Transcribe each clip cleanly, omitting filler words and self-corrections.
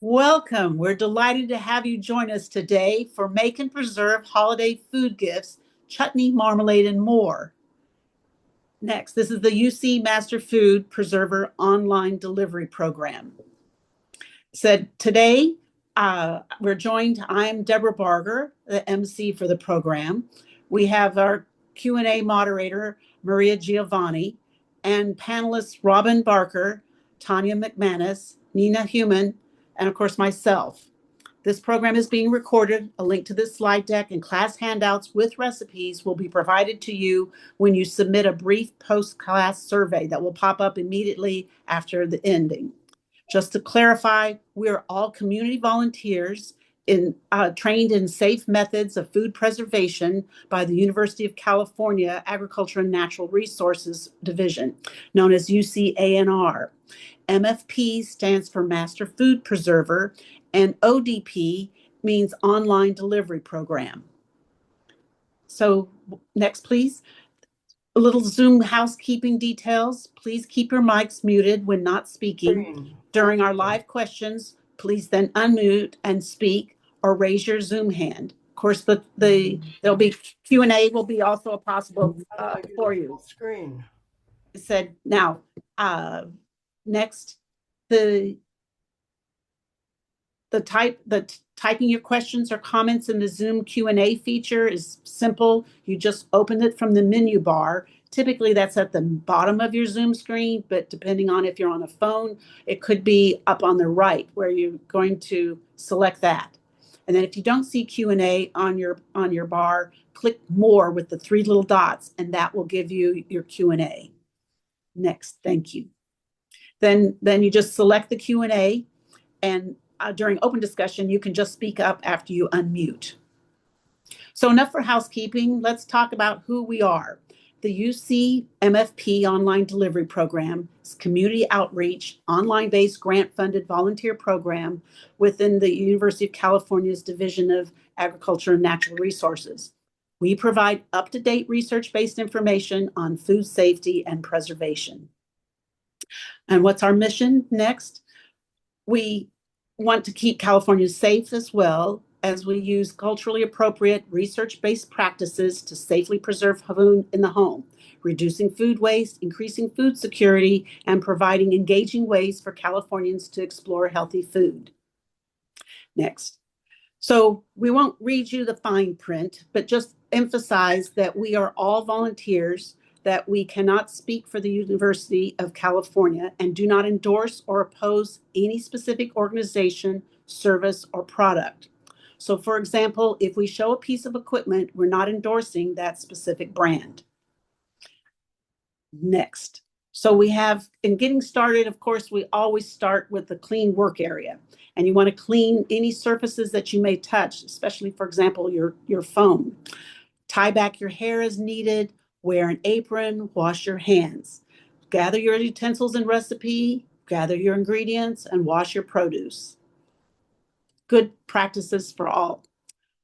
Welcome. We're delighted to have you join us today for Make and Preserve Holiday Food Gifts, Chutney, Marmalade, and more. Next, this is the UC Master Food Preserver online delivery program. Today, we're joined, I'm Deborah Barger, the MC for the program. We have our Q&A moderator, Maria Giovanni, and panelists Robin Barker, Tanya McManus, Nina Human, and of course myself. This program is being recorded. A link to this slide deck and class handouts with recipes will be provided to you when you submit a brief post-class survey that will pop up immediately after the ending. Just to clarify, we're all community volunteers trained in safe methods of food preservation by the University of California Agriculture and Natural Resources Division, known as UCANR. MFP stands for Master Food Preserver, and ODP means Online Delivery Program. So next, please. A little Zoom housekeeping details. Please keep your mics muted when not speaking. During our live questions, please then unmute and speak or raise your Zoom hand. Of course, there'll be Q&A will be also possible for you. Screen. Next, the typing your questions or comments in the Zoom Q&A feature is simple. You just open it from the menu bar. Typically, that's at the bottom of your Zoom screen, but depending on if you're on a phone, it could be up on the right where you're going to select that. And then if you don't see Q&A on your bar, click More with the three little dots, and that will give you your Q&A. Next, thank you. Then you just select the Q&A, and during open discussion, you can just speak up after you unmute. So enough for housekeeping. Let's talk about who we are. The UC MFP Online Delivery Program is a community outreach, online-based grant-funded volunteer program within the University of California's Division of Agriculture and Natural Resources. We provide up-to-date research-based information on food safety and preservation. And what's our mission next? We want to keep California safe as well as we use culturally appropriate research-based practices to safely preserve food in the home, reducing food waste, increasing food security, and providing engaging ways for Californians to explore healthy food. Next. So we won't read you the fine print, but just emphasize that we are all volunteers, that we cannot speak for the University of California and do not endorse or oppose any specific organization, service, or product. So for example, if we show a piece of equipment, we're not endorsing that specific brand. Next. So we have, in getting started, of course, we always start with the clean work area. And you want to clean any surfaces that you may touch, especially, for example, your phone. Tie back your hair as needed. Wear an apron, wash your hands. Gather your utensils and recipe, gather your ingredients, and wash your produce. Good practices for all.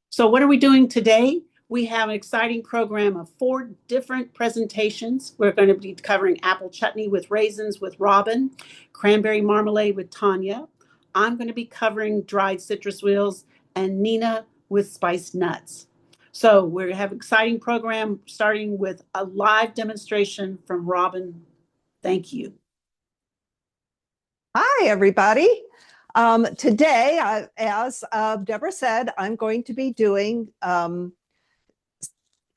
So what are we doing today? We have an exciting program of 4 different presentations. We're going to be covering apple chutney with raisins with Robin, cranberry marmalade with Tanya. I'm going to be covering dried citrus wheels, and Nina with spiced nuts. So we have an exciting program starting with a live demonstration from Robin. Thank you. Hi, everybody. Today, as Deborah said, I'm going to be doing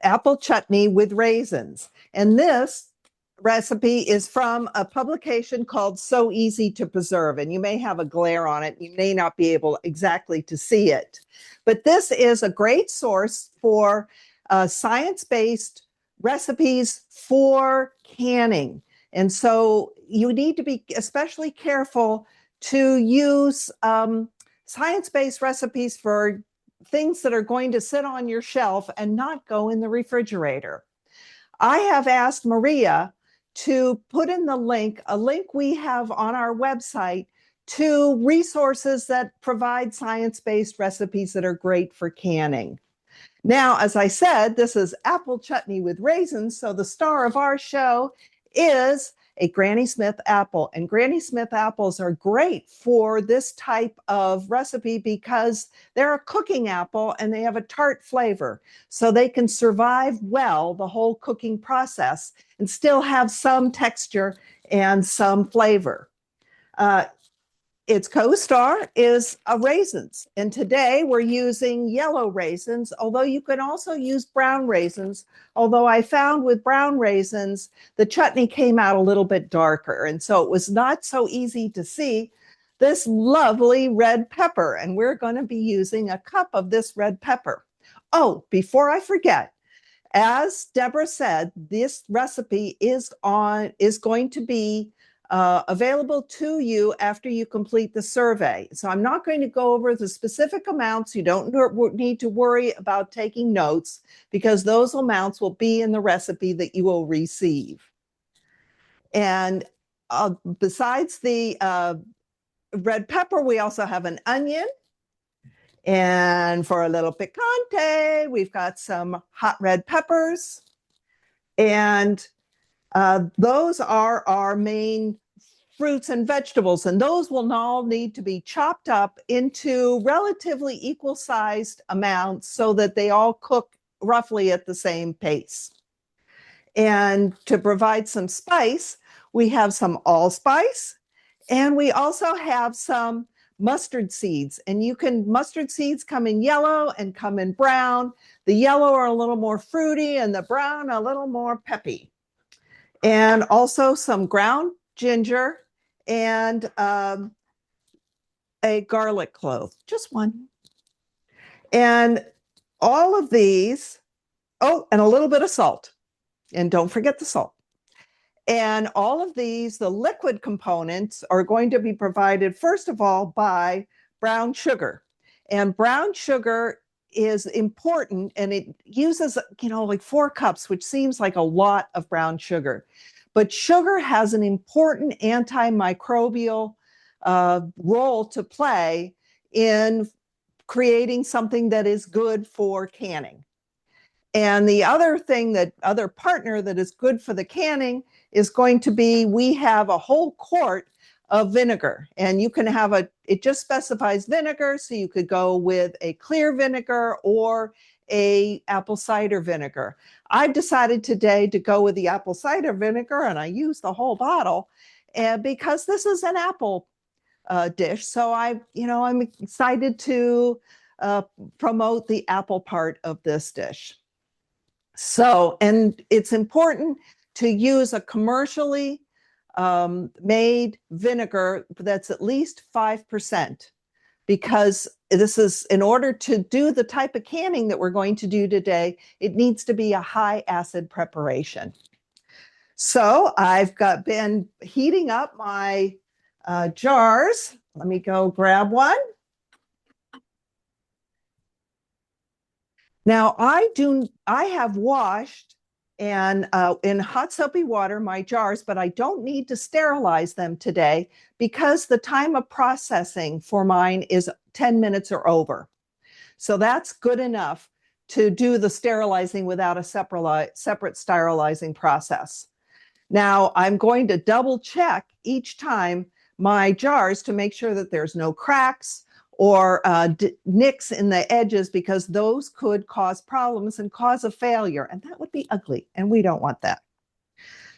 apple chutney with raisins. And this recipe is from a publication called So Easy to Preserve. And you may have a glare on it. You may not be able exactly to see it. But this is a great source for science-based recipes for canning. And so you need to be especially careful to use science-based recipes for things that are going to sit on your shelf and not go in the refrigerator. I have asked Maria to put in a link we have on our website to resources that provide science-based recipes that are great for canning. Now, as I said, this is apple chutney with raisins, so the star of our show is a Granny Smith apple. And Granny Smith apples are great for this type of recipe because they're a cooking apple and they have a tart flavor. So they can survive well the whole cooking process and still have some texture and some flavor. Its co-star is raisins. And today we're using yellow raisins, although you can also use brown raisins. Although I found with brown raisins, the chutney came out a little bit darker. And so it was not so easy to see this lovely red pepper. And we're going to be using a cup of this red pepper. Oh, before I forget, as Deborah said, this recipe is going to be available to you after you complete the survey. So I'm not going to go over the specific amounts. You don't need to worry about taking notes because those amounts will be in the recipe that you will receive. And besides the red pepper, we also have an onion. And for a little picante, we've got some hot red peppers. And those are our main fruits and vegetables, and those will all need to be chopped up into relatively equal-sized amounts so that they all cook roughly at the same pace. And to provide some spice, we have some allspice, and we also have some mustard seeds. And mustard seeds come in yellow and come in brown. The yellow are a little more fruity and the brown a little more peppy. And also some ground ginger and a garlic clove, just one. And all of these, oh, and a little bit of salt. And don't forget the salt. And all of these, the liquid components are going to be provided, first of all, by brown sugar. And brown sugar is important, and it uses, like 4 cups, which seems like a lot of brown sugar. But sugar has an important antimicrobial role to play in creating something that is good for canning. And the other partner that is good for the canning is going to be, we have a whole quart of vinegar, and you can have it just specifies vinegar, so you could go with a clear vinegar or a apple cider vinegar. I've decided today to go with the apple cider vinegar, and I use the whole bottle, and because this is an apple dish, so I'm excited to promote the apple part of this dish. So, and it's important to use a commercially made vinegar that's at least 5%, because this is, in order to do the type of canning that we're going to do today, it needs to be a high acid preparation. So I've been heating up my jars. Let me go grab one. Now I have washed and in hot soapy water my jars, but I don't need to sterilize them today because the time of processing for mine is 10 minutes or over. So that's good enough to do the sterilizing without a separate sterilizing process. Now I'm going to double check each time my jars to make sure that there's no cracks or nicks in the edges, because those could cause problems and cause a failure, and that would be ugly, and we don't want that.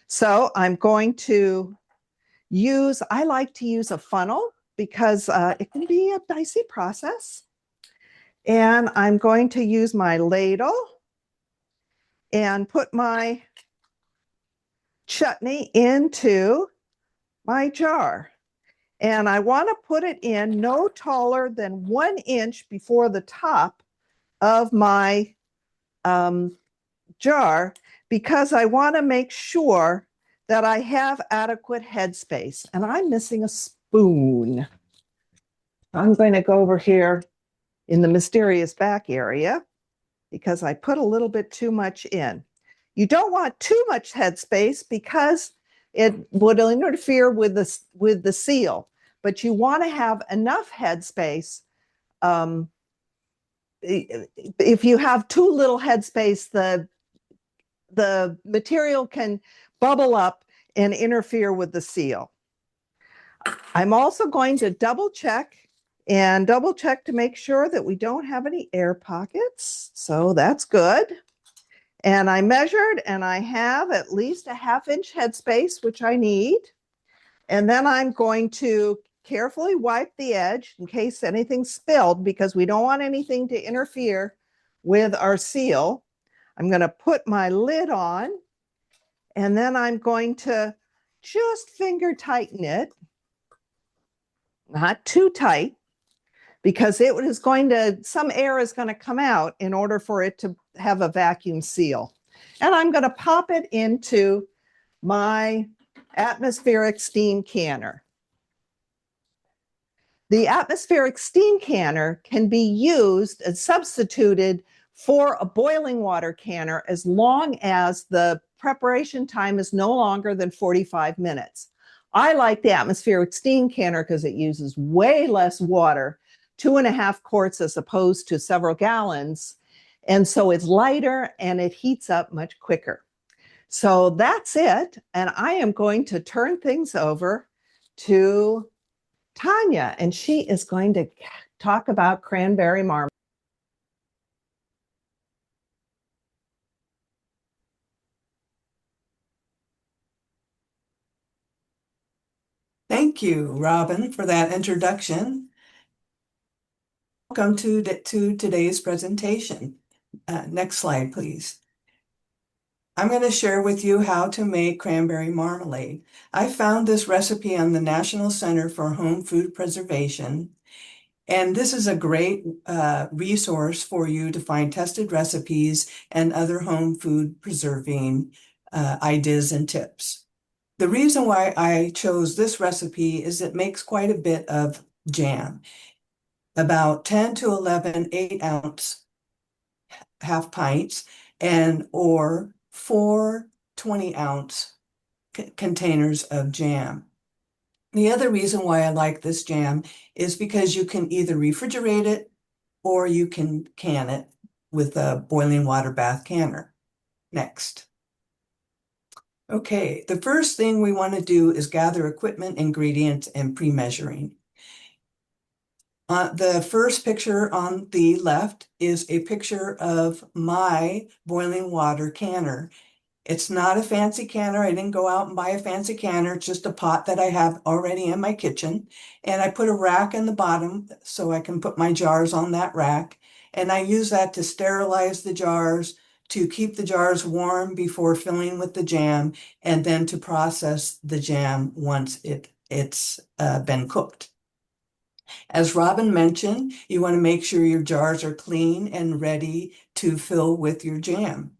So I'm going to I like to use a funnel because it can be a dicey process. And I'm going to use my ladle and put my chutney into my jar. And I want to put it in no taller than 1 inch before the top of my jar, because I want to make sure that I have adequate headspace. And I'm missing a spoon. I'm going to go over here in the mysterious back area because I put a little bit too much in. You don't want too much headspace because it would interfere with the seal, but you want to have enough headspace. If you have too little headspace, the material can bubble up and interfere with the seal. I'm also going to double check to make sure that we don't have any air pockets. So that's good. And I measured and I have at least a 1/2 inch headspace, which I need. And then I'm going to carefully wipe the edge in case anything's spilled, because we don't want anything to interfere with our seal. I'm going to put my lid on, and then I'm going to just finger tighten it, not too tight, because some air is going to come out in order for it to have a vacuum seal. And I'm going to pop it into my atmospheric steam canner. The atmospheric steam canner can be used and substituted for a boiling water canner as long as the preparation time is no longer than 45 minutes. I like the atmospheric steam canner because it uses way less water, 2.5 quarts as opposed to several gallons. And so it's lighter and it heats up much quicker. So that's it. And I am going to turn things over to Tanya, and she is going to talk about cranberry marmalade. Thank you, Robin, for that introduction. Welcome to today's presentation. Next slide, please. I'm going to share with you how to make cranberry marmalade. I found this recipe on the National Center for Home Food Preservation, and this is a great resource for you to find tested recipes and other home food preserving ideas and tips. The reason why I chose this recipe is it makes quite a bit of jam, about 10 to 11 8-ounce half pints, or 4 20-ounce containers of jam. The other reason why I like this jam is because you can either refrigerate it or you can can it with a boiling water bath canner. Next. Okay, the first thing we want to do is gather equipment, ingredients, and pre-measuring. The first picture on the left is a picture of my boiling water canner. It's not a fancy canner. I didn't go out and buy a fancy canner. It's just a pot that I have already in my kitchen. And I put a rack in the bottom so I can put my jars on that rack. And I use that to sterilize the jars, to keep the jars warm before filling with the jam, and then to process the jam once it's been cooked. As Robin mentioned, you want to make sure your jars are clean and ready to fill with your jam.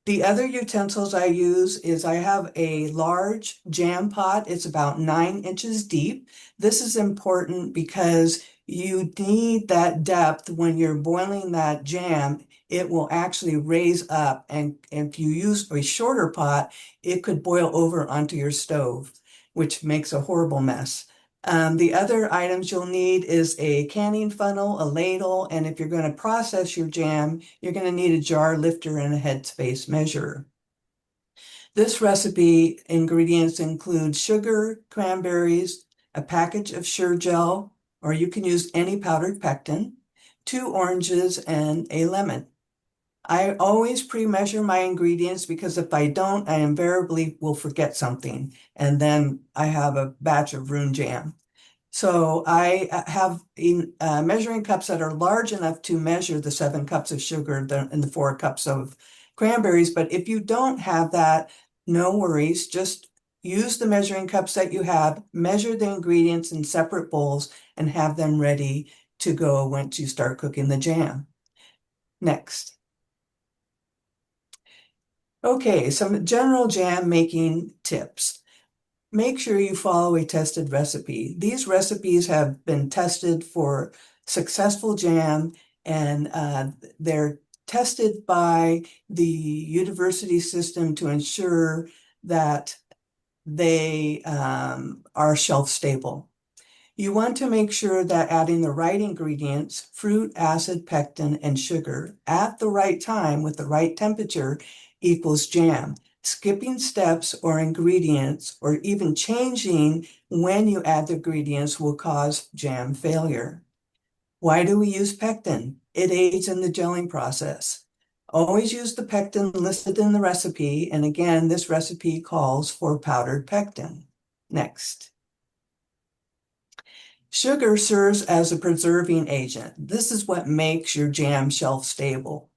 The other utensils I use is I have a large jam pot. It's about 9 inches deep. This is important because you need that depth when you're boiling that jam. It will actually raise up, and if you use a shorter pot, it could boil over onto your stove, which makes a horrible mess. The other items you'll need is a canning funnel, a ladle, and if you're going to process your jam, you're going to need a jar lifter and a headspace measurer. This recipe ingredients include sugar, cranberries, a package of Sure Gel, or you can use any powdered pectin, 2 oranges, and a lemon. I always pre-measure my ingredients because if I don't, I invariably will forget something, and then I have a batch of ruined jam. So I have measuring cups that are large enough to measure the 7 cups of sugar and the 4 cups of cranberries. But if you don't have that, no worries. Just use the measuring cups that you have, measure the ingredients in separate bowls, and have them ready to go once you start cooking the jam. Next. Okay, some general jam making tips. Make sure you follow a tested recipe. These recipes have been tested for successful jam, and they're tested by the university system to ensure that they are shelf stable. You want to make sure that adding the right ingredients, fruit, acid, pectin, and sugar at the right time with the right temperature equals jam. Skipping steps or ingredients, or even changing when you add the ingredients, will cause jam failure. Why do we use pectin? It aids in the gelling process. Always use the pectin listed in the recipe, and again, this recipe calls for powdered pectin. Next. Sugar serves as a preserving agent. This is what makes your jam shelf stable.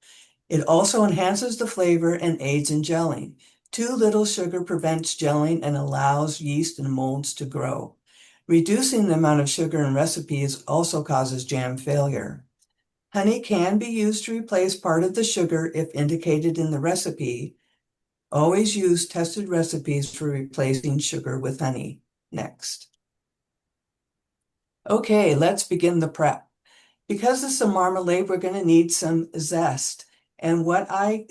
It also enhances the flavor and aids in gelling. Too little sugar prevents gelling and allows yeast and molds to grow. Reducing the amount of sugar in recipes also causes jam failure. Honey can be used to replace part of the sugar if indicated in the recipe. Always use tested recipes for replacing sugar with honey. Next. Okay, let's begin the prep. Because it's a marmalade, we're going to need some zest. And what I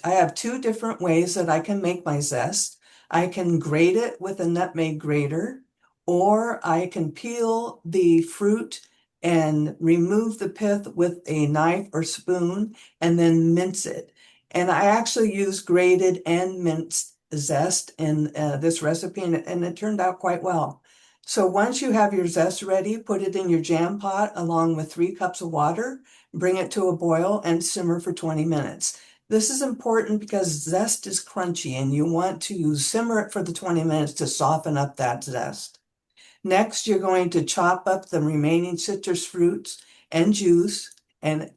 have two different ways that I can make my zest. I can grate it with a nutmeg grater, or I can peel the fruit and remove the pith with a knife or spoon and then mince it. And I actually use grated and minced zest in this recipe, and it turned out quite well. So once you have your zest ready, put it in your jam pot along with 3 cups of water, bring it to a boil and simmer for 20 minutes. This is important because zest is crunchy and you want to simmer it for the 20 minutes to soften up that zest. Next, you're going to chop up the remaining citrus fruits and juice and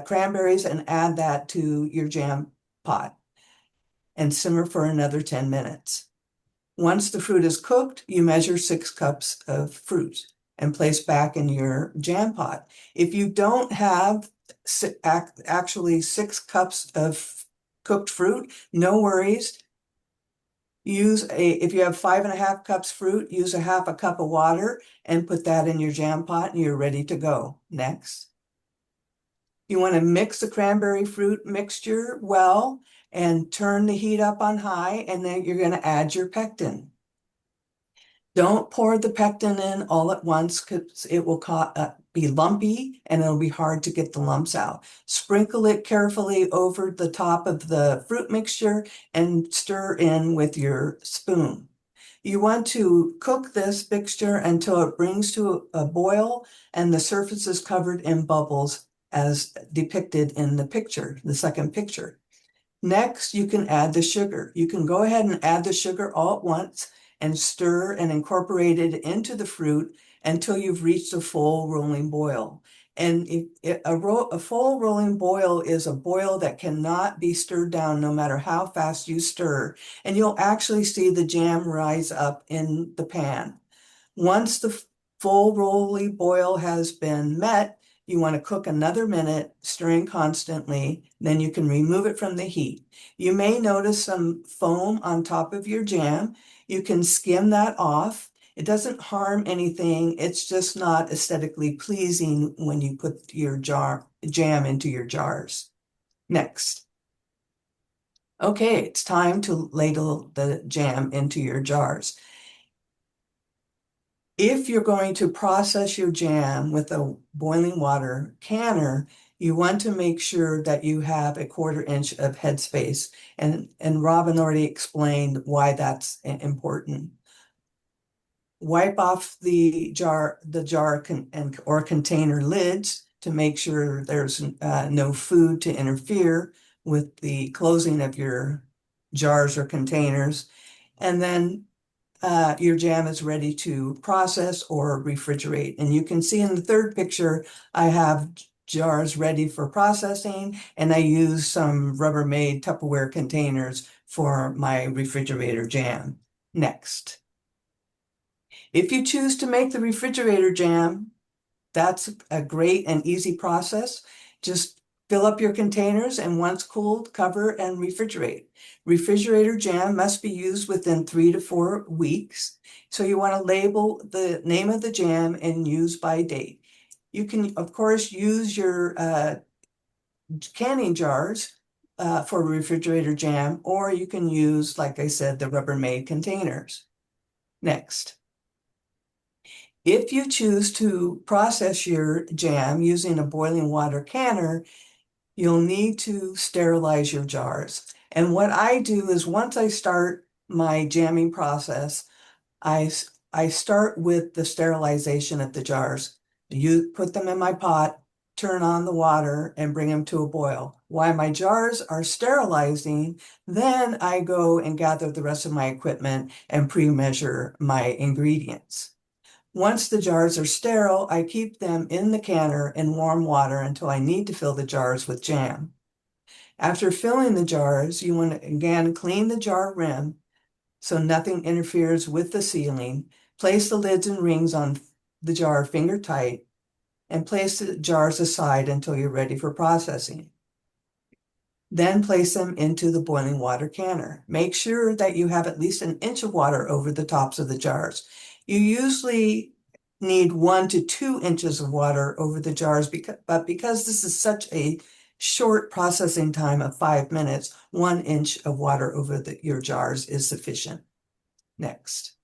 cranberries and add that to your jam pot and simmer for another 10 minutes. Once the fruit is cooked, you measure 6 cups of fruit and place back in your jam pot. If you don't have actually 6 cups of cooked fruit, no worries. If you have 5.5 cups fruit, use 1/2 cup of water and put that in your jam pot and you're ready to go. Next. You want to mix the cranberry fruit mixture well and turn the heat up on high, and then you're going to add your pectin. Don't pour the pectin in all at once because it will be lumpy and it'll be hard to get the lumps out. Sprinkle it carefully over the top of the fruit mixture and stir in with your spoon. You want to cook this mixture until it brings to a boil and the surface is covered in bubbles as depicted in the picture, the second picture. Next, you can add the sugar. You can go ahead and add the sugar all at once and stir and incorporate it into the fruit until you've reached a full rolling boil. And a full rolling boil is a boil that cannot be stirred down no matter how fast you stir. And you'll actually see the jam rise up in the pan. Once the full rolling boil has been met, you want to cook another minute, stirring constantly, then you can remove it from the heat. You may notice some foam on top of your jam. You can skim that off. It doesn't harm anything. It's just not aesthetically pleasing when you put your jam into your jars. Next. Okay, it's time to ladle the jam into your jars. If you're going to process your jam with a boiling water canner, you want to make sure that you have a 1/4 inch of headspace. And Robin already explained why that's important. Wipe off the jar or container lids to make sure there's no food to interfere with the closing of your jars or containers. And then your jam is ready to process or refrigerate. And you can see in the third picture, I have jars ready for processing, and I use some Rubbermaid Tupperware containers for my refrigerator jam. Next. If you choose to make the refrigerator jam, that's a great and easy process. Just fill up your containers and once cooled, cover and refrigerate. Refrigerator jam must be used within 3 to 4 weeks. So you want to label the name of the jam and use by date. You can, of course, use your canning jars for refrigerator jam, or you can use, like I said, the Rubbermaid containers. Next. If you choose to process your jam using a boiling water canner, you'll need to sterilize your jars. And what I do is once I start my jamming process, I start with the sterilization of the jars. You put them in my pot, turn on the water, and bring them to a boil. While my jars are sterilizing, then I go and gather the rest of my equipment and pre-measure my ingredients. Once the jars are sterile, I keep them in the canner in warm water until I need to fill the jars with jam. After filling the jars, you want to again clean the jar rim so nothing interferes with the sealing. Place the lids and rings on the jar finger tight and place the jars aside until you're ready for processing. Then place them into the boiling water canner. Make sure that you have at least an inch of water over the tops of the jars. You usually need 1 to 2 inches of water over the jars, but because this is such a short processing time of 5 minutes, 1 inch of water over your jars is sufficient. Next.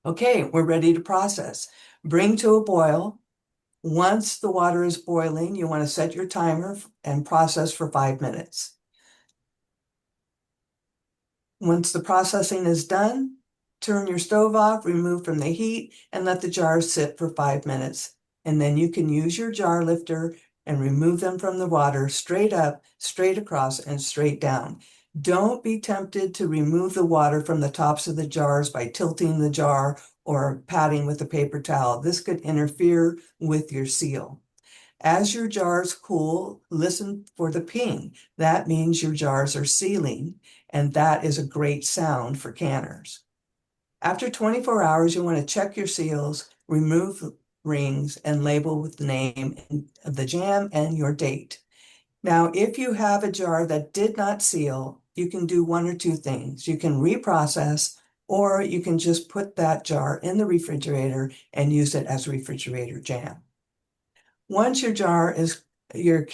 Okay, we're ready to process. Bring to a boil. Once the water is boiling, you want to set your timer and process for 5 minutes. Once the processing is done, turn your stove off, remove from the heat, and let the jars sit for 5 minutes. And then you can use your jar lifter and remove them from the water straight up, straight across, and straight down. Don't be tempted to remove the water from the tops of the jars by tilting the jar or patting with a paper towel. This could interfere with your seal. As your jars cool, listen for the ping. That means your jars are sealing, and that is a great sound for canners. After 24 hours, you want to check your seals, remove rings, and label with the name of the jam and your date. Now, if you have a jar that did not seal, you can do one or two things. You can reprocess, or you can just put that jar in the refrigerator and use it as refrigerator jam. Once your your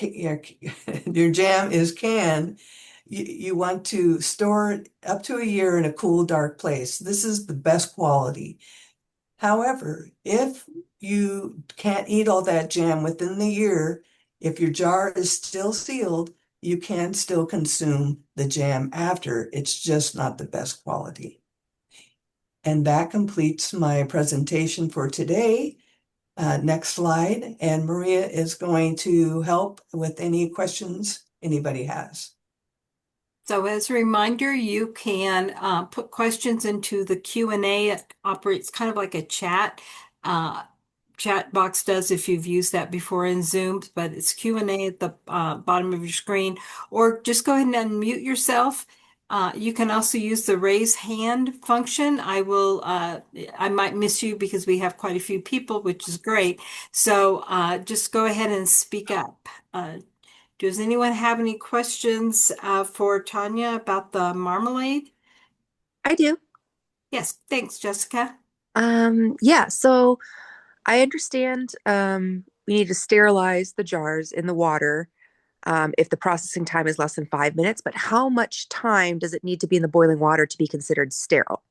jam is canned, you want to store it up to a year in a cool, dark place. This is the best quality. However, if you can't eat all that jam within the year, if your jar is still sealed, you can still consume the jam after. It's just not the best quality. And that completes my presentation for today. Next slide. And Maria is going to help with any questions anybody has. So as a reminder, you can put questions into the Q&A. It operates kind of like a chat. Chat box does if you've used that before in Zoom, but it's Q&A at the bottom of your screen. Or just go ahead and unmute yourself. You can also use the raise hand function. I might miss you because we have quite a few people, which is great. So just go ahead and speak up. Does anyone have any questions for Tanya about the marmalade? I do. Yes, thanks, Jessica. Yeah, so I understand we need to sterilize the jars in the water if the processing time is less than 5 minutes, but how much time does it need to be in the boiling water to be considered sterile?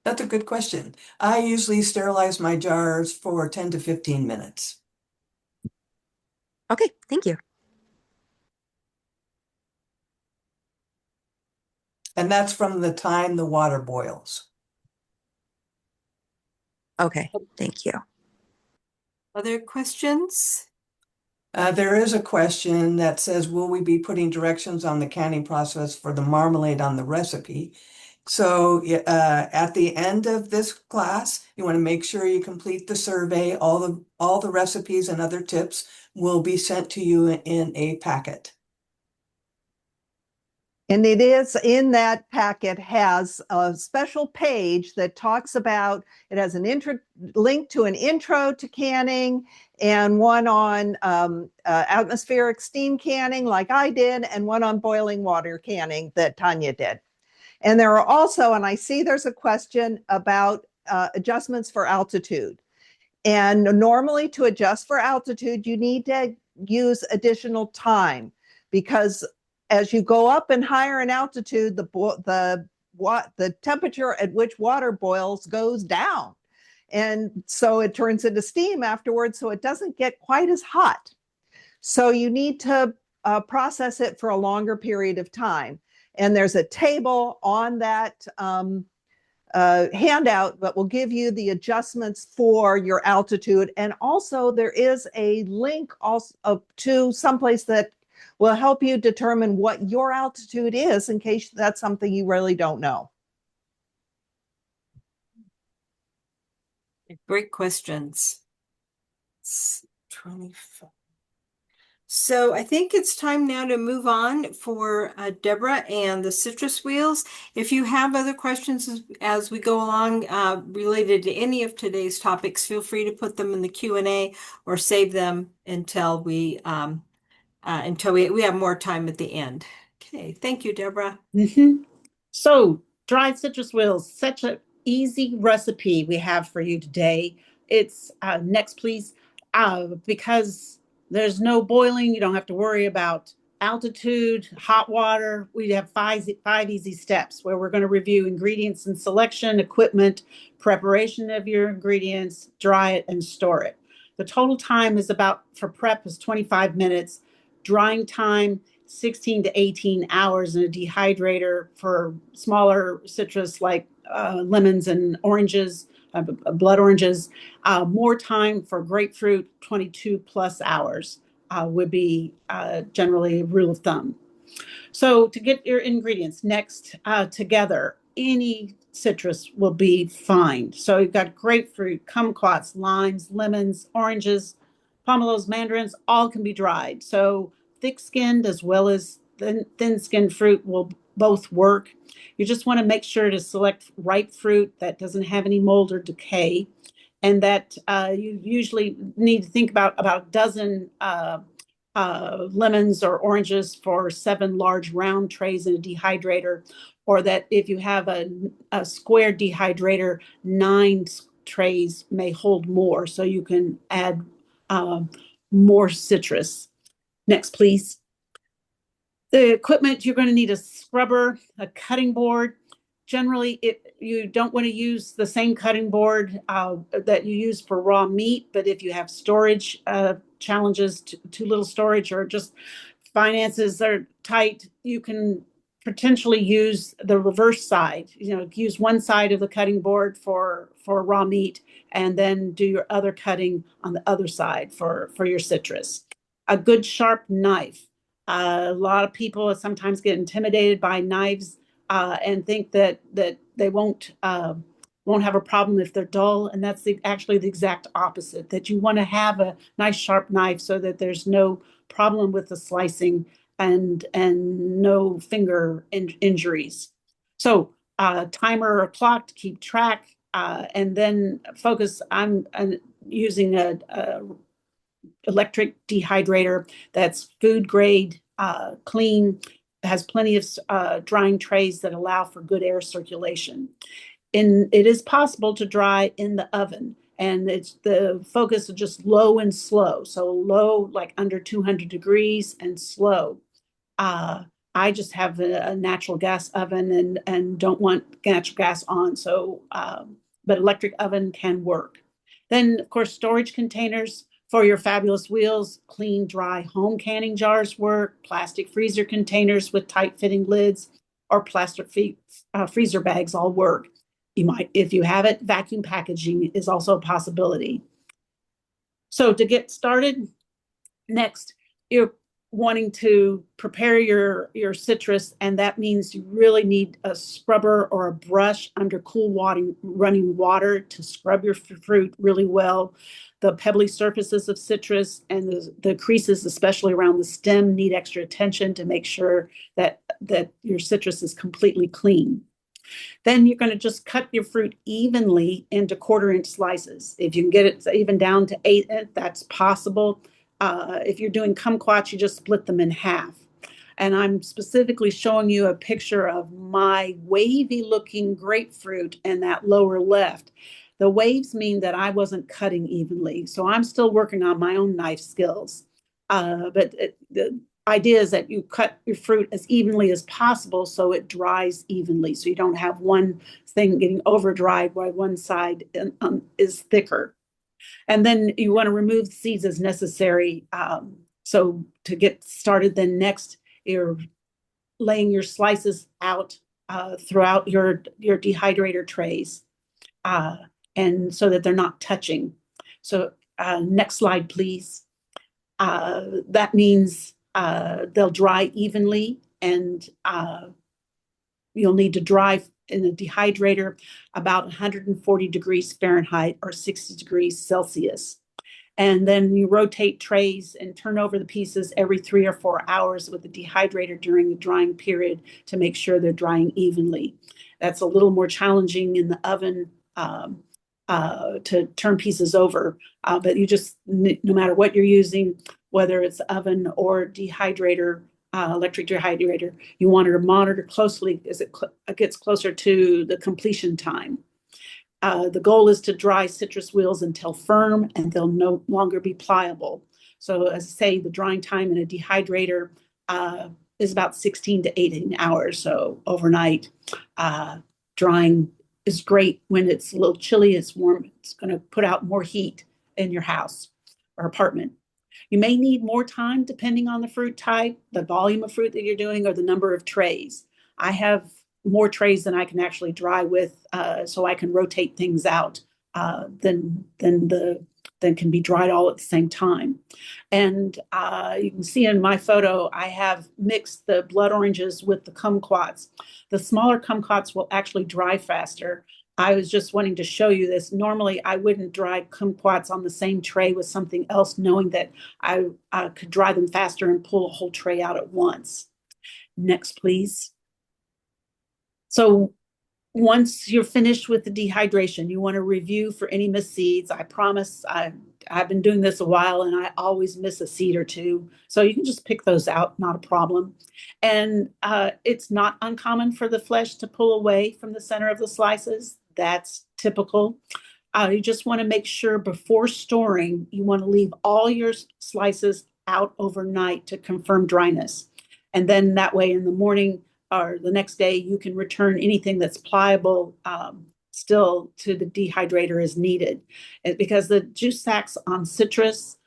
That's a good question. I usually sterilize my jars for 10 to 15 minutes. Okay, thank you. And that's from the time the water boils. Okay, thank you. Other questions? There is a question that says, will we be putting directions on the canning process for the marmalade on the recipe? So at the end of this class, you want to make sure you complete the survey. All the recipes and other tips will be sent to you in a packet. And it is in that packet has a special page that talks about, it has an link to an intro to canning and one on atmospheric steam canning like I did, and one on boiling water canning that Tanya did. And there are also, and I see there's a question about adjustments for altitude. And normally to adjust for altitude, you need to use additional time because as you go up and higher in altitude, the temperature at which water boils goes down. And so it turns into steam afterwards, so it doesn't get quite as hot. So you need to process it for a longer period of time. And there's a table on that handout that will give you the adjustments for your altitude. And also there is a link also to someplace that will help you determine what your altitude is in case that's something you really don't know. Great questions. 25. So I think it's time now to move on for Deborah and the citrus wheels. If you have other questions as we go along related to any of today's topics, feel free to put them in the Q&A or save them until we have more time at the end. Okay, thank you, Deborah. So dried citrus wheels, such an easy recipe we have for you today. It's next, please, because there's no boiling. You don't have to worry about altitude, hot water. We have five easy steps where we're going to review ingredients and selection, equipment, preparation of your ingredients, dry it, and store it. The total time is for prep is 25 minutes. Drying time, 16 to 18 hours in a dehydrator for smaller citrus like lemons and oranges, blood oranges. More time for grapefruit, 22 plus hours would be generally a rule of thumb. So to get your ingredients next together, any citrus will be fine. So you've got grapefruit, kumquats, limes, lemons, oranges, pomelos, mandarins, all can be dried. So thick-skinned as well as thin-skinned fruit will both work. You just want to make sure to select ripe fruit that doesn't have any mold or decay, and that you usually need to think about a dozen lemons or oranges for 7 large round trays in a dehydrator, or that if you have a square dehydrator, 9 trays may hold more, so you can add more citrus. Next, please. The equipment, you're going to need a scrubber, a cutting board. Generally, you don't want to use the same cutting board that you use for raw meat, but if you have storage challenges, too little storage, or just finances are tight, you can potentially use the reverse side. Use one side of the cutting board for raw meat, and then do your other cutting on the other side for your citrus. A good sharp knife. A lot of people sometimes get intimidated by knives and think that they won't have a problem if they're dull, and that's actually the exact opposite. That you want to have a nice sharp knife so that there's no problem with the slicing and no finger injuries. So timer or clock to keep track, and then focus. I'm using a electric dehydrator that's food grade, clean, has plenty of drying trays that allow for good air circulation. And it is possible to dry in the oven, and the focus is just low and slow. So low, like under 200 degrees, and slow. I just have a natural gas oven and don't want natural gas on. So, but electric oven can work. Then, of course, storage containers for your fabulous wheels. Clean, dry home canning jars work. Plastic freezer containers with tight fitting lids, or plastic freezer bags all work. You might, if you have it, vacuum packaging is also a possibility. So to get started, next, you're wanting to prepare your citrus, and that means you really need a scrubber or a brush under cool running water to scrub your fruit really well. The pebbly surfaces of citrus and the creases, especially around the stem, need extra attention to make sure that your citrus is completely clean. Then you're going to just cut your fruit evenly into 1/4-inch slices. If you can get it even down to 1/8, that's possible. If you're doing kumquats, you just split them in half. And I'm specifically showing you a picture of my wavy looking grapefruit in that lower left. The waves mean that I wasn't cutting evenly. So I'm still working on my own knife skills. But the idea is that you cut your fruit as evenly as possible so it dries evenly. So you don't have one thing getting over dried while one side is thicker. And then you want to remove the seeds as necessary. So to get started, then next you're laying your slices out throughout your dehydrator trays, uh, and so that they're not touching. So next slide, please. That means they'll dry evenly, and you'll need to dry in the dehydrator about 140 degrees Fahrenheit or 60 degrees Celsius. And then you rotate trays and turn over the pieces every 3 or 4 hours with the dehydrator during the drying period to make sure they're drying evenly. That's a little more challenging in the oven to turn pieces over, but you just, no matter what you're using, whether it's oven or dehydrator, electric dehydrator, you want to monitor closely as it gets closer to the completion time. The goal is to dry citrus wheels until firm and they'll no longer be pliable. So as I say, the drying time in a dehydrator is about 16 to 18 hours. So overnight, drying is great when it's a little chilly, it's warm, it's going to put out more heat in your house or apartment. You may need more time depending on the fruit type, the volume of fruit that you're doing, or the number of trays. I have more trays than I can actually dry with, so I can rotate things out than can be dried all at the same time. And you can see in my photo, I have mixed the blood oranges with the kumquats. The smaller kumquats will actually dry faster. I was just wanting to show you this. Normally, I wouldn't dry kumquats on the same tray with something else, knowing that I could dry them faster and pull a whole tray out at once. Next, please. So once you're finished with the dehydration, you want to review for any missed seeds. I promise I've been doing this a while and I always miss a seed or two. So you can just pick those out, not a problem. And it's not uncommon for the flesh to pull away from the center of the slices. That's typical. You just want to make sure before storing, you want to leave all your slices out overnight to confirm dryness. And then that way in the morning, or the next day, you can return anything that's pliable still to the dehydrator as needed. Because the juice sacs on citrus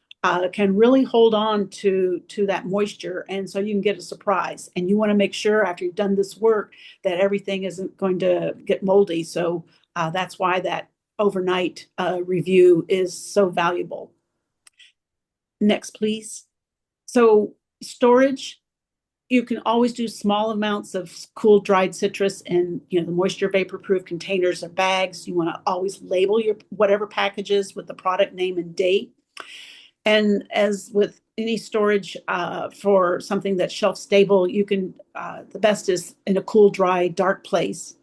can really hold on to that moisture. And so you can get a surprise. And you want to make sure after you've done this work that everything isn't going to get moldy. So that's why that overnight review is so valuable. Next, please. So storage, you can always do small amounts of cool dried citrus in the moisture vapor proof containers or bags. You want to always label your whatever packages with the product name and date. And as with any storage for something that's shelf stable, you can the best is in a cool, dry, dark place.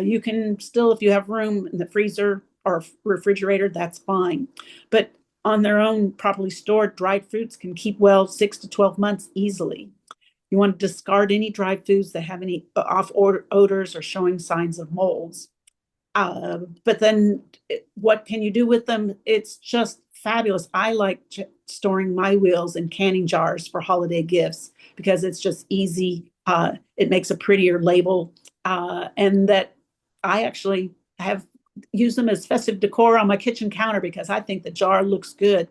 You can still, if you have room in the freezer or refrigerator, that's fine. But on their own, properly stored, dried fruits can keep well 6 to 12 months easily. You want to discard any dried foods that have any off odors or showing signs of molds. But then what can you do with them? It's just fabulous. I like storing my wheels in canning jars for holiday gifts because it's just easy. It makes a prettier label. And that I actually have used them as festive decor on my kitchen counter because I think the jar looks good.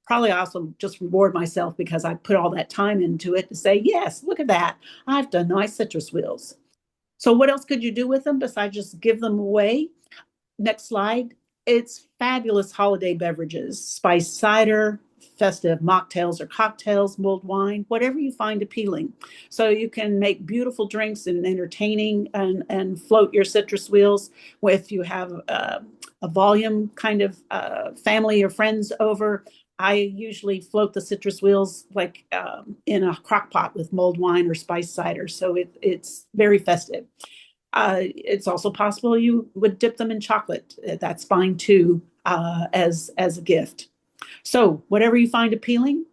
Probably also just reward myself because I put all that time into it to say, yes, look at that. I've done my citrus wheels. So what else could you do with them besides just give them away? Next slide. It's fabulous holiday beverages, spiced cider, festive mocktails or cocktails, mulled wine, whatever you find appealing. So you can make beautiful drinks and entertaining and float your citrus wheels. If you have a volume kind of family or friends over, I usually float the citrus wheels like in a crock pot with mulled wine or spiced cider. So it's very festive. It's also possible you would dip them in chocolate. That's fine too, as a gift. So whatever you find appealing,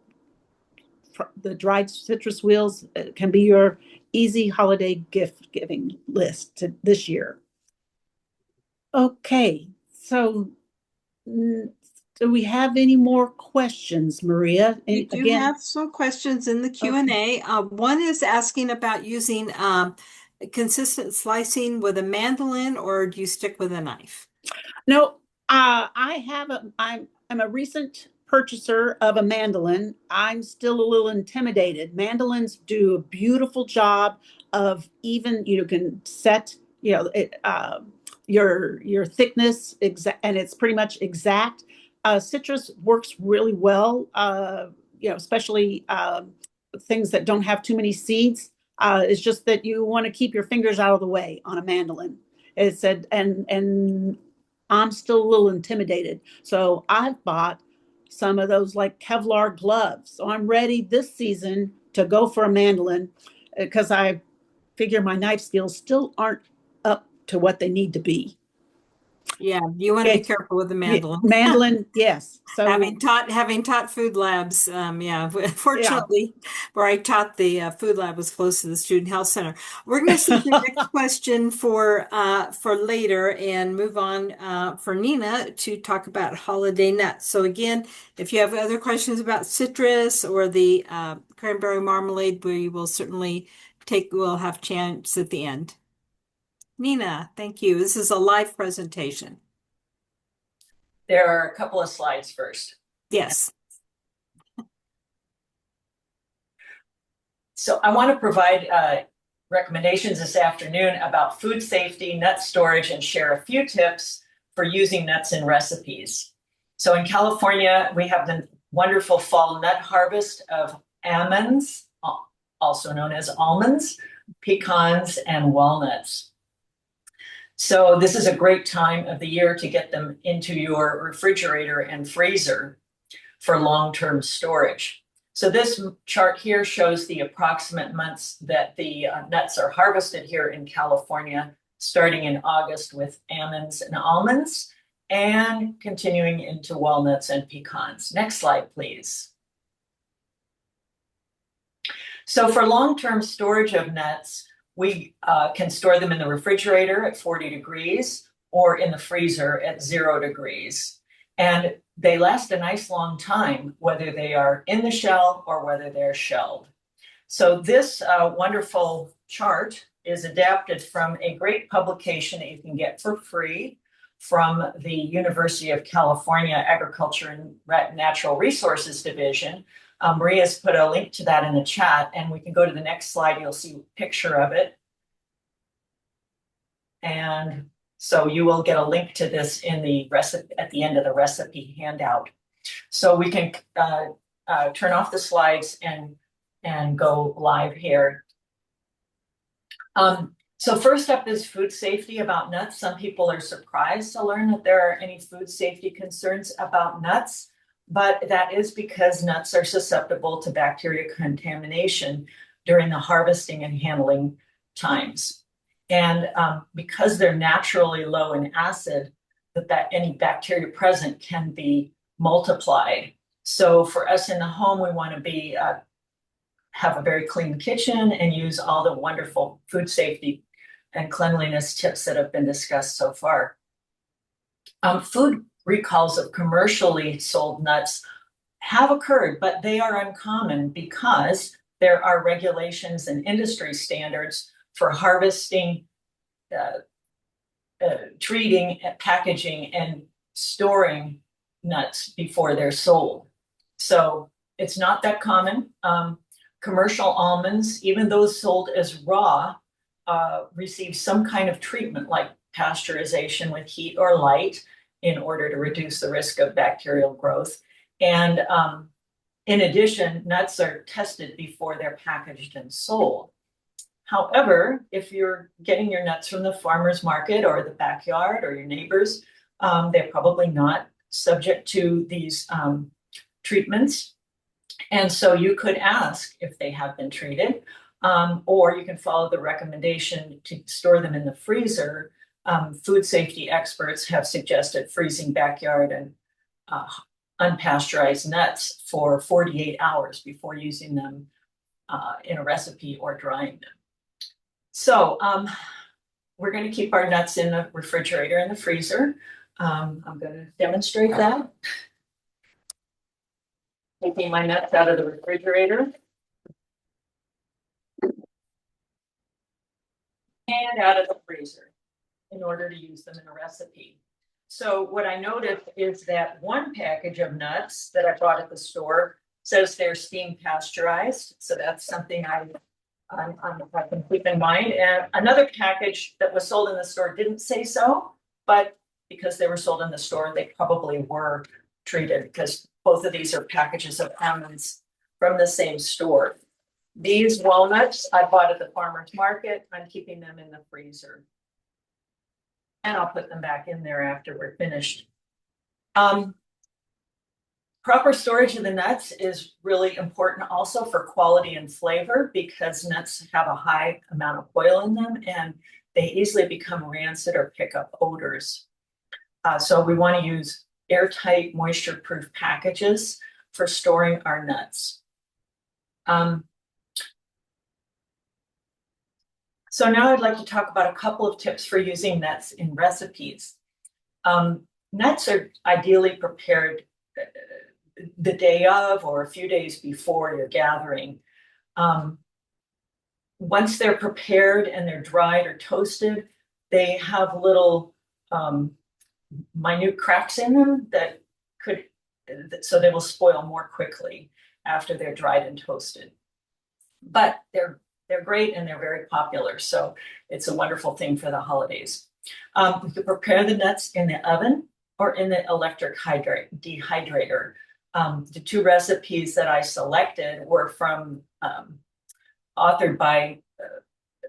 the dried citrus wheels can be your easy holiday gift giving list this year. Okay, so do we have any more questions, Maria? We do have some questions in the Q&A. One is asking about using consistent slicing with a mandolin, or do you stick with a knife? No, I'm a recent purchaser of a mandolin, I'm still a little intimidated. Mandolins do a beautiful job of even, you can set, your thickness and it's pretty much exact. Citrus works really well, especially things that don't have too many seeds. It's just that you want to keep your fingers out of the way on a mandolin. It said, and I'm still a little intimidated. So I've bought some of those like Kevlar gloves. So I'm ready this season to go for a mandolin because I figure my knife skills still aren't up to what they need to be. Yeah, you want to be careful with the mandolin. Mandolin, yes. So having taught food labs, yeah, yeah. fortunately, where I taught, the food lab was close to the student health center. We're going to save the next question for later and move on for Nina to talk about holiday nuts. So again, if you have other questions about citrus or the cranberry marmalade, we will certainly we'll have chance at the end. Nina, thank you. This is a live presentation. There are a couple of slides first. Yes. So I want to provide recommendations this afternoon about food safety, nut storage, and share a few tips for using nuts in recipes. So in California, we have the wonderful fall nut harvest of almonds, also known as almonds, pecans, and walnuts. So this is a great time of the year to get them into your refrigerator and freezer for long-term storage. So this chart here shows the approximate months that the nuts are harvested here in California, starting in August with almonds and almonds, and continuing into walnuts and pecans. Next slide, please. So for long-term storage of nuts, we can store them in the refrigerator at 40 degrees or in the freezer at 0 degrees. And they last a nice long time, whether they are in the shell or whether they're shelled. So this wonderful chart is adapted from a great publication that you can get for free from the University of California Agriculture and Natural Resources Division. Maria's put a link to that in the chat, and we can go to the next slide. You'll see a picture of it. And so you will get a link to this in the recipe at the end of the recipe handout. So we can turn off the slides and go live here. So first up is food safety about nuts. Some people are surprised to learn that there are any food safety concerns about nuts, but that is because nuts are susceptible to bacteria contamination during the harvesting and handling times. And because they're naturally low in acid, that any bacteria present can be multiplied. So for us in the home, we want to be have a very clean kitchen and use all the wonderful food safety and cleanliness tips that have been discussed so far. Food recalls of commercially sold nuts have occurred, but they are uncommon because there are regulations and industry standards for harvesting, treating, packaging, and storing nuts before they're sold. So it's not that common. Commercial almonds, even those sold as raw, receive some kind of treatment like pasteurization with heat or light in order to reduce the risk of bacterial growth. And in addition, nuts are tested before they're packaged and sold. However, if you're getting your nuts from the farmer's market or the backyard or your neighbors, they're probably not subject to these treatments. And so you could ask if they have been treated, or you can follow the recommendation to store them in the freezer. Food safety experts have suggested freezing backyard and unpasteurized nuts for 48 hours before using them in a recipe or drying them. So we're going to keep our nuts in the refrigerator and the freezer. I'm going to demonstrate that. Taking my nuts out of the refrigerator and out of the freezer in order to use them in a recipe. So what I noticed is that one package of nuts that I bought at the store says they're steam pasteurized. So that's something I can keep in mind. And another package that was sold in the store didn't say so, but because they were sold in the store, they probably were treated, because both of these are packages of almonds from the same store. These walnuts I bought at the farmer's market. I'm keeping them in the freezer. And I'll put them back in there after we're finished. Proper storage of the nuts is really important also for quality and flavor, because nuts have a high amount of oil in them and they easily become rancid or pick up odors. So we want to use airtight, moisture-proof packages for storing our nuts. So now I'd like to talk about a couple of tips for using nuts in recipes. Nuts are ideally prepared the day of or a few days before you're gathering. Once they're prepared and they're dried or toasted, they have little minute cracks in them so they will spoil more quickly after they're dried and toasted. But they're great and they're very popular, so it's a wonderful thing for the holidays. You can prepare the nuts in the oven or in the electric dehydrator. The two recipes that I selected were authored by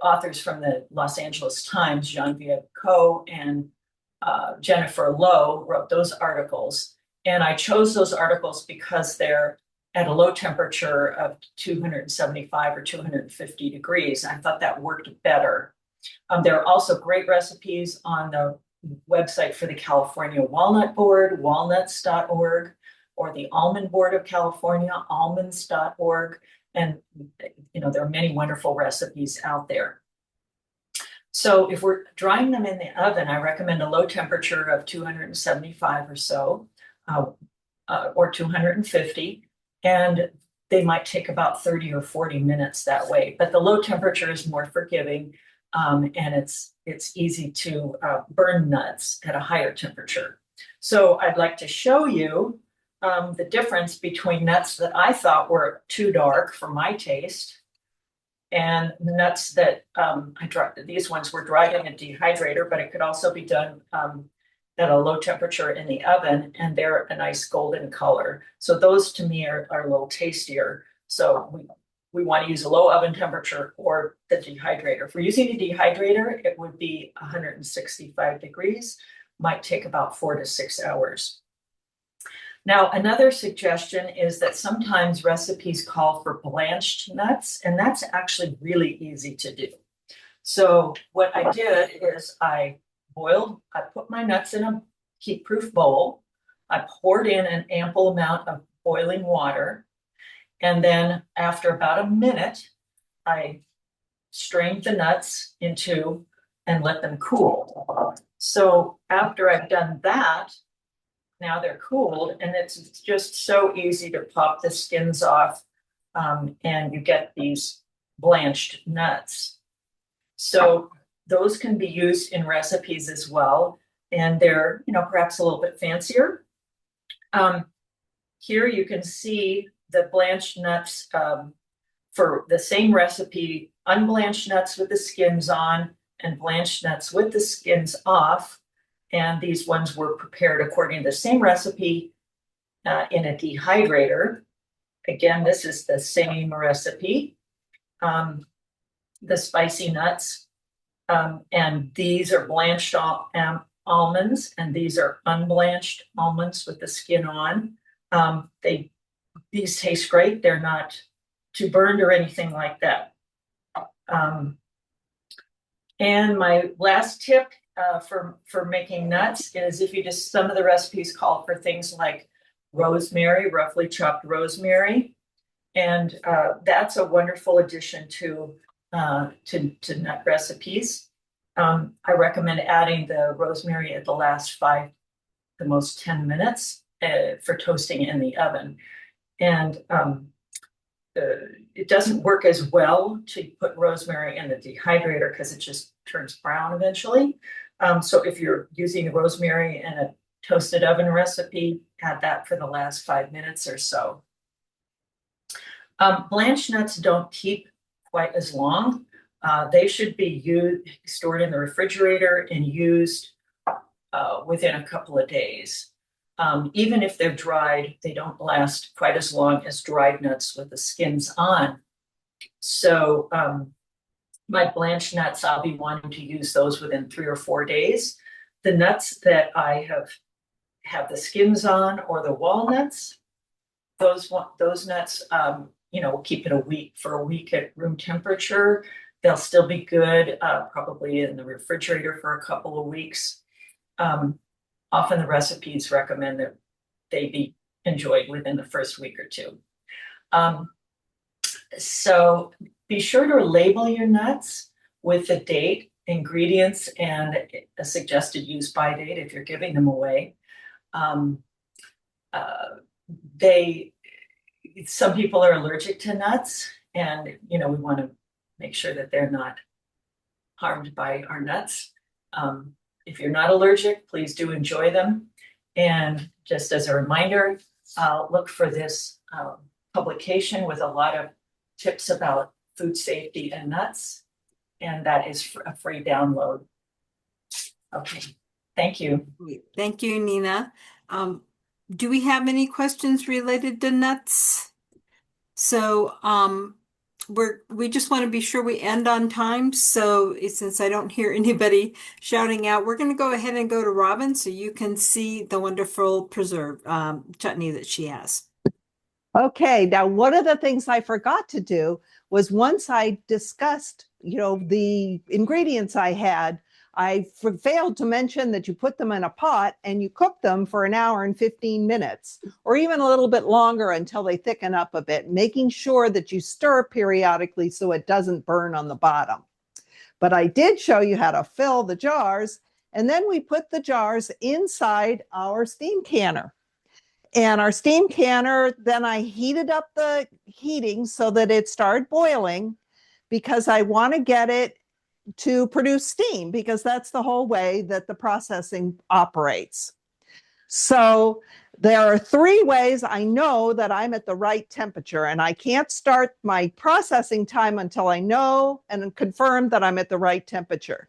authors from the Los Angeles Times. Genevieve Coe and Jennifer Lowe wrote those articles. And I chose those articles because they're at a low temperature of 275 or 250 degrees. I thought that worked better. There are also great recipes on the website for the California Walnut Board, walnuts.org, or the Almond Board of California, almonds.org. And there are many wonderful recipes out there. So if we're drying them in the oven, I recommend a low temperature of 275 or so, or 250. And they might take about 30 or 40 minutes that way. But the low temperature is more forgiving, and it's easy to burn nuts at a higher temperature. So I'd like to show you the difference between nuts that I thought were too dark for my taste and the nuts that these ones were dried in a dehydrator, but it could also be done at a low temperature in the oven, and they're a nice golden color. So those to me are a little tastier. So we want to use a low oven temperature or the dehydrator. If we're using a dehydrator, it would be 165 degrees, might take about 4 to 6 hours. Now, another suggestion is that sometimes recipes call for blanched nuts, and that's actually really easy to do. So what I did is I put my nuts in a heat-proof bowl. I poured in an ample amount of boiling water. And then after about a minute, I strained the nuts into and let them cool. So after I've done that, now they're cooled, and it's just so easy to pop the skins off, and you get these blanched nuts. So those can be used in recipes as well, and they're perhaps a little bit fancier. Here you can see the blanched nuts for the same recipe: unblanched nuts with the skins on and blanched nuts with the skins off. And these ones were prepared according to the same recipe in a dehydrator. Again, this is the same recipe. The spicy nuts. And these are blanched almonds, and these are unblanched almonds with the skin on. These taste great. They're not too burned or anything like that. And my last tip for making nuts is some of the recipes call for things like rosemary, roughly chopped rosemary, and that's a wonderful addition to nut recipes. I recommend adding the rosemary at the last 5, the most 10 minutes for toasting in the oven. And it doesn't work as well to put rosemary in the dehydrator because it just turns brown eventually. So if you're using rosemary in a toasted oven recipe, add that for the last 5 minutes or so. Blanched nuts don't keep quite as long. They should be stored in the refrigerator and used within a couple of days. Even if they're dried, they don't last quite as long as dried nuts with the skins on. So my blanched nuts, I'll be wanting to use those within 3 or 4 days. The nuts that I have the skins on, or the walnuts, those nuts, we'll keep it for a week at room temperature. They'll still be good, probably in the refrigerator for a couple of weeks. Often the recipes recommend that they be enjoyed within the first week or two. So be sure to label your nuts with the date, ingredients, and a suggested use by date if you're giving them away. Some people are allergic to nuts, and we want to make sure that they're not harmed by our nuts. If you're not allergic, please do enjoy them. And just as a reminder, look for this publication with a lot of tips about food safety and nuts, and that is a free download. Okay, thank you. Thank you, Nina. Do we have any questions related to nuts? So we just want to be sure we end on time. So since I don't hear anybody shouting out, we're going to go ahead and go to Robin so you can see the wonderful preserve chutney that she has. Okay, now one of the things I forgot to do was once I discussed, the ingredients I had, I failed to mention that you put them in a pot and you cook them for an hour and 15 minutes, or even a little bit longer until they thicken up a bit, making sure that you stir periodically so it doesn't burn on the bottom. But I did show you how to fill the jars, and then we put the jars inside our steam canner. And our steam canner, then I heated up the heating so that it started boiling, because I want to get it to produce steam, because that's the whole way that the processing operates. So there are 3 ways I know that I'm at the right temperature, and I can't start my processing time until I know and confirm that I'm at the right temperature.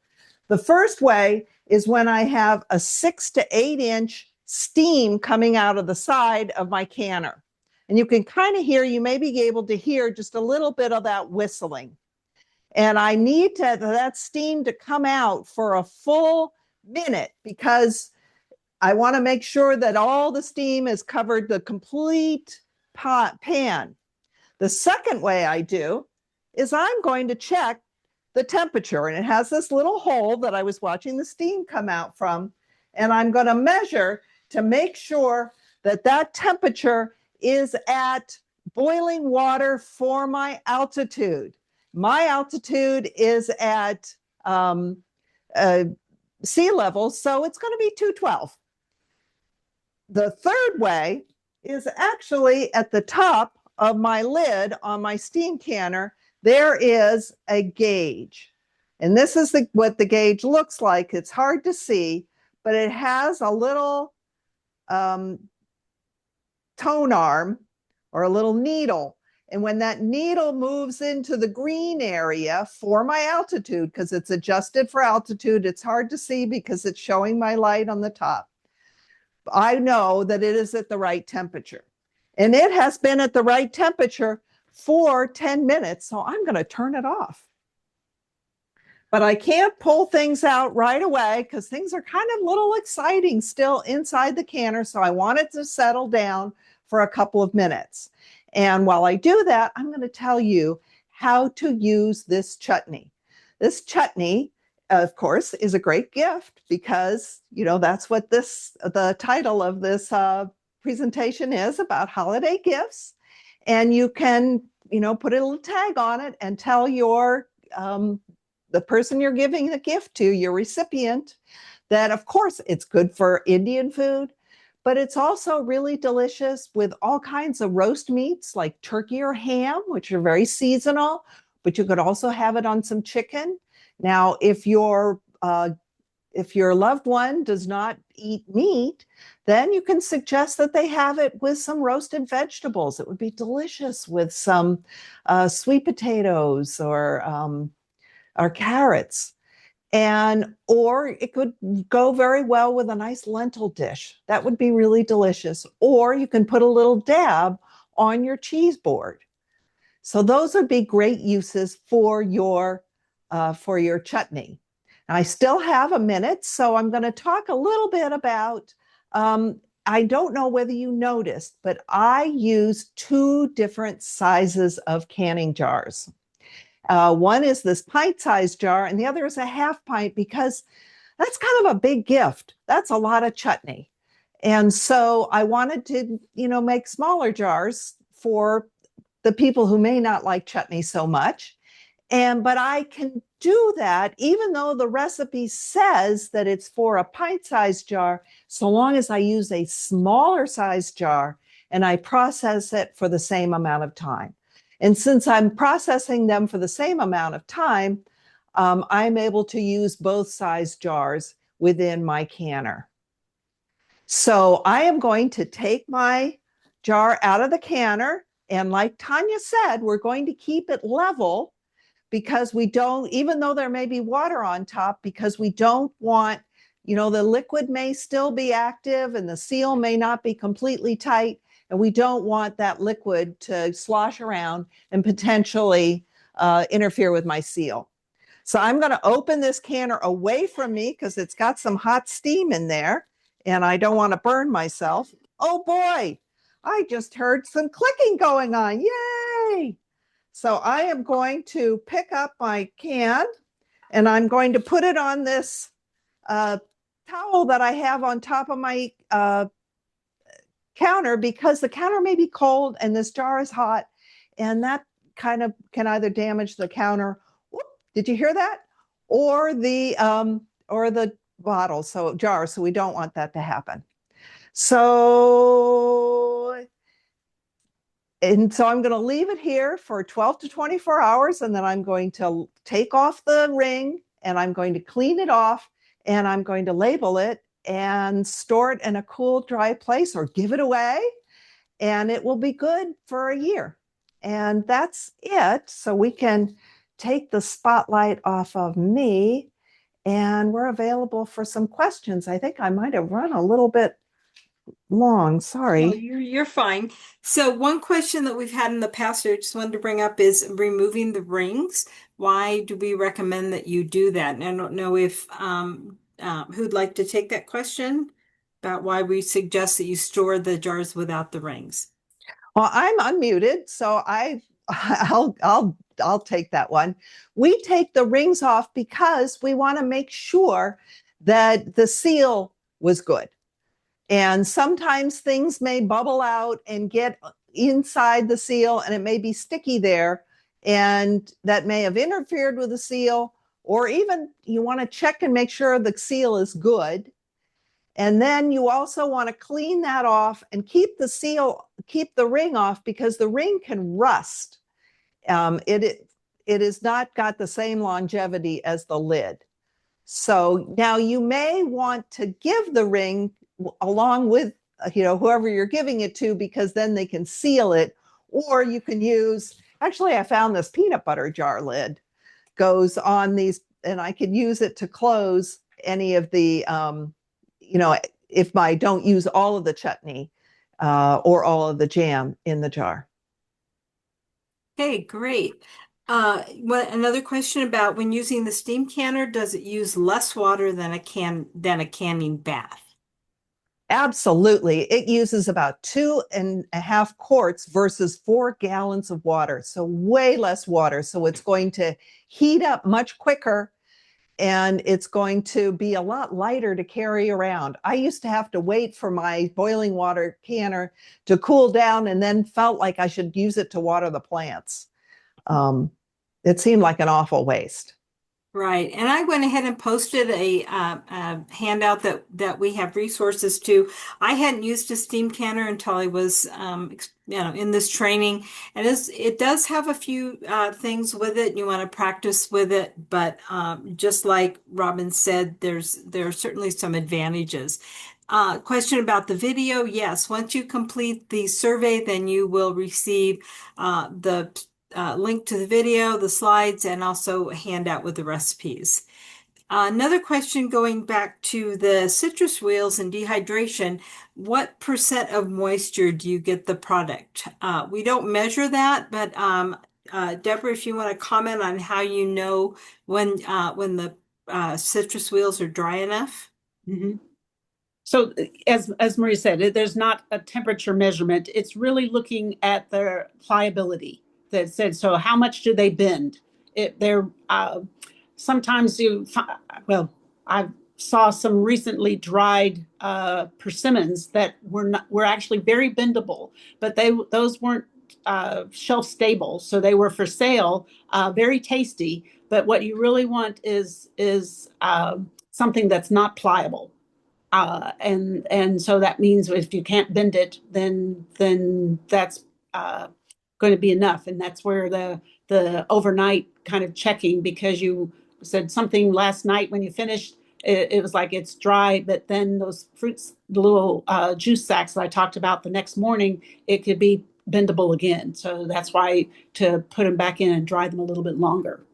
The first way is when I have a 6 to 8 inch steam coming out of the side of my canner. And you can kind of hear, you may be able to hear just a little bit of that whistling. And I need that steam to come out for a full minute, because I want to make sure that all the steam has covered the complete pan. The second way I do is I'm going to check the temperature, and it has this little hole that I was watching the steam come out from, and I'm going to measure to make sure that that temperature is at boiling water for my altitude. My altitude is at sea level, so it's going to be 212. The third way is actually at the top of my lid on my steam canner. There is a gauge, and this is what the gauge looks like. It's hard to see, but it has a little tone arm, or a little needle. And when that needle moves into the green area for my altitude, because it's adjusted for altitude, it's hard to see because it's showing my light on the top, I know that it is at the right temperature. And it has been at the right temperature for 10 minutes, so I'm going to turn it off. But I can't pull things out right away because things are kind of a little exciting still inside the canner, so I want it to settle down for a couple of minutes. And while I do that, I'm going to tell you how to use this chutney. This chutney, of course, is a great gift because, that's what the title of this presentation is, about holiday gifts. And you can, put a little tag on it and tell the person you're giving the gift to, your recipient, that of course it's good for Indian food, but it's also really delicious with all kinds of roast meats like turkey or ham, which are very seasonal, but you could also have it on some chicken. Now, if you're if your loved one does not eat meat, then you can suggest that they have it with some roasted vegetables. It would be delicious with some sweet potatoes or carrots. And or it could go very well with a nice lentil dish. That would be really delicious. Or you can put a little dab on your cheese board. So those would be great uses for your chutney. Now, I still have a minute, so I'm going to talk a little bit about. I don't know whether you noticed, but I use two different sizes of canning jars. One is this pint-sized jar, and the other is a half pint because that's kind of a big gift. That's a lot of chutney. And so I wanted to, make smaller jars for the people who may not like chutney so much. But I can do that even though the recipe says that it's for a pint-sized jar, so long as I use a smaller size jar and I process it for the same amount of time. And since I'm processing them for the same amount of time, I'm able to use both size jars within my canner. So I am going to take my jar out of the canner. And like Tanya said, we're going to keep it level because we don't, even though there may be water on top, because we don't want, the liquid may still be active and the seal may not be completely tight. And we don't want that liquid to slosh around and potentially interfere with my seal. So I'm going to open this canner away from me because it's got some hot steam in there and I don't want to burn myself. Oh boy, I just heard some clicking going on. Yay! So I am going to pick up my can and I'm going to put it on this towel that I have on top of my counter because the counter may be cold and this jar is hot and that kind of can either damage the counter. Whoop, did you hear that? Or the bottle, so jar. So we don't want that to happen. So I'm going to leave it here for 12 to 24 hours and then I'm going to take off the ring and I'm going to clean it off and I'm going to label it and store it in a cool, dry place or give it away. And it will be good for a year. And that's it. So we can take the spotlight off of me and we're available for some questions. I think I might have run a little bit long. Sorry. No, you're fine. So one question that we've had in the past, I just wanted to bring up is removing the rings. Why do we recommend that you do that? And I don't know if who'd like to take that question about why we suggest that you store the jars without the rings. Well, I'm unmuted, so I'll take that one. We take the rings off because we want to make sure that the seal was good. And sometimes things may bubble out and get inside the seal and it may be sticky there and that may have interfered with the seal, or even you want to check and make sure the seal is good. And then you also want to clean that off and keep the ring off because the ring can rust. It has not got the same longevity as the lid. So now you may want to give the ring along with whoever you're giving it to because then they can seal it, or you can use, actually I found this peanut butter jar lid goes on these and I can use it to close any of the if I don't use all of the chutney or all of the jam in the jar. Okay, great. Another question about when using the steam canner, does it use less water than a canning bath? Absolutely. It uses about 2.5 quarts versus 4 gallons of water. So way less water. So it's going to heat up much quicker and it's going to be a lot lighter to carry around. I used to have to wait for my boiling water canner to cool down and then felt like I should use it to water the plants. It seemed like an awful waste. Right. And I went ahead and posted a handout that we have resources to. I hadn't used a steam canner until I was, in this training. And it does have a few things with it. You want to practice with it. But just like Robin said, there are certainly some advantages. Question about the video. Yes, once you complete the survey, then you will receive the link to the video, the slides, and also a handout with the recipes. Another question going back to the citrus wheels and dehydration, what percent of moisture do you get the product? We don't measure that, but Deborah, if you want to comment on how you know when the citrus wheels are dry enough. Mhm. So as Marie said, there's not a temperature measurement. It's really looking at their pliability. That said, so how much do they bend? They're sometimes well, I saw some recently dried persimmons that were actually very bendable, but those weren't shelf stable, so they were for sale, very tasty. But what you really want is something that's not pliable. And so that means if you can't bend it, then that's going to be enough. And that's where the overnight kind of checking, because you said something last night when you finished, it was like it's dry, but then those fruits, the little juice sacks that I talked about the next morning, it could be bendable again. So that's why to put them back in and dry them a little bit longer.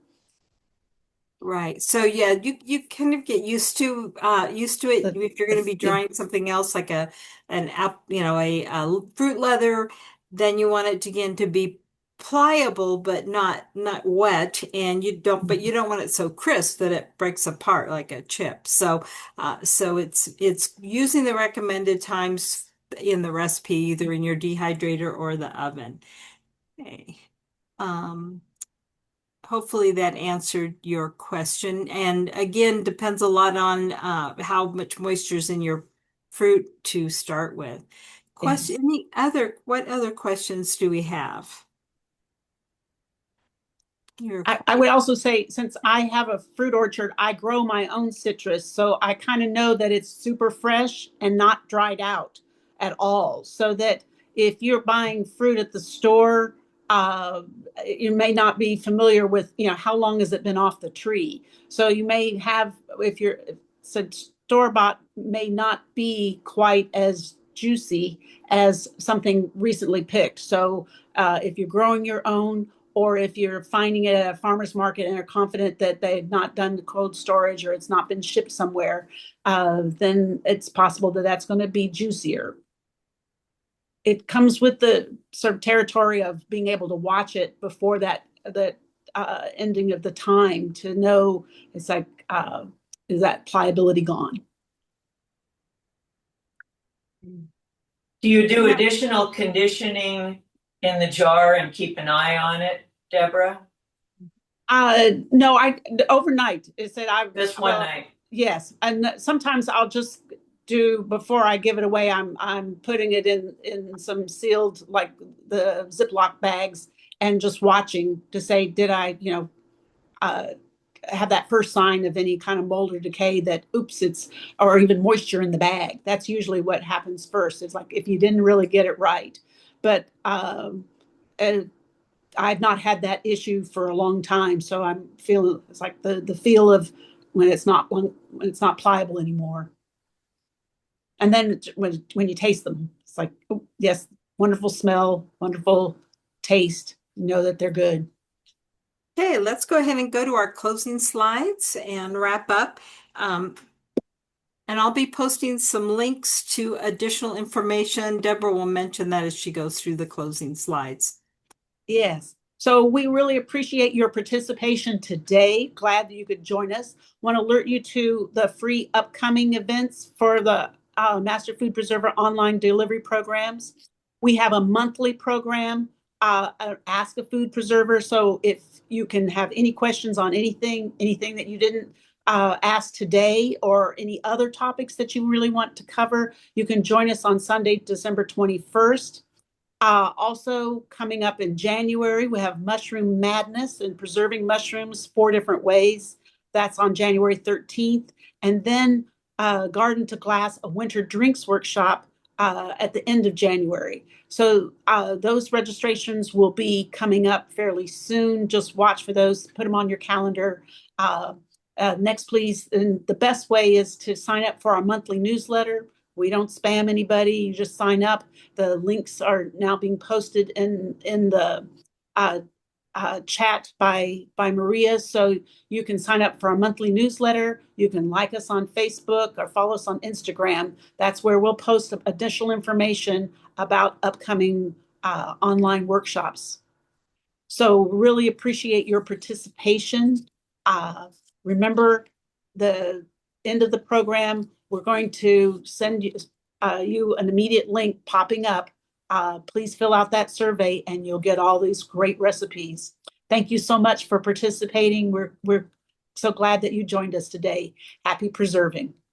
Right. So yeah, you kind of get used to it if you're going to be Yeah. drying something else like an app, a fruit leather, then you want it again to be pliable but not wet, and you don't want it so crisp that it breaks apart like a chip. So it's using the recommended times in the recipe, either in your dehydrator or the oven. Okay. Um, Hopefully that answered your question. And again, depends a lot on how much moisture is in your fruit to start with. Yes. What other questions do we have? I would also say, since I have a fruit orchard, I grow my own citrus. So I kind of know that it's super fresh and not dried out at all. So that if you're buying fruit at the store, uh, you may not be familiar with, how long has it been off the tree. So you may have, if you're, said store bought may not be quite as juicy as something recently picked. So if you're growing your own, or if you're finding it at a farmer's market and are confident that they've not done the cold storage or it's not been shipped somewhere, then it's possible that that's going to be juicier. It comes with the sort of territory of being able to watch it before the ending of the time to know it's like, is that pliability gone? Do you do additional conditioning in the jar and keep an eye on it, Deborah? No, I overnight. It said I Just one well, night. yes, and sometimes I'll just do before I give it away. I'm putting it in some sealed, like the Ziploc bags, and just watching to say, did I uh, have that first sign of any kind of mold or decay, that oops, it's, or even moisture in the bag. That's usually what happens first. It's like if you didn't really get it right, but and I've not had that issue for a long time, so I'm feeling it's like the feel of when it's not pliable anymore. And then when you taste them, it's like, oh, yes, wonderful smell, wonderful taste. You know that they're good. Okay, let's go ahead and go to our closing slides and wrap up. And I'll be posting some links to additional information. Deborah will mention that as she goes through the closing slides. Yes. So we really appreciate your participation today. Glad that you could join us. Want to alert you to the free upcoming events for the Master Food Preserver online delivery programs. We have a monthly program, Ask a Food Preserver. So if you can have any questions on anything that you didn't ask today, or any other topics that you really want to cover, you can join us on Sunday, December 21st. Also coming up in January, we have Mushroom Madness and preserving mushrooms 4 different ways. That's on January 13th. And then Garden to Glass, a winter drinks workshop at the end of January. So those registrations will be coming up fairly soon. Just watch for those, put them on your calendar. Next, please. And the best way is to sign up for our monthly newsletter. We don't spam anybody. You just sign up. The links are now being posted in the chat by Maria. So you can sign up for our monthly newsletter. You can like us on Facebook or follow us on Instagram. That's where we'll post additional information about upcoming online workshops. So really appreciate your participation. Remember, the end of the program, we're going to send you an immediate link popping up. Please fill out that survey and you'll get all these great recipes. Thank you so much for participating. We're so glad that you joined us today. Happy preserving.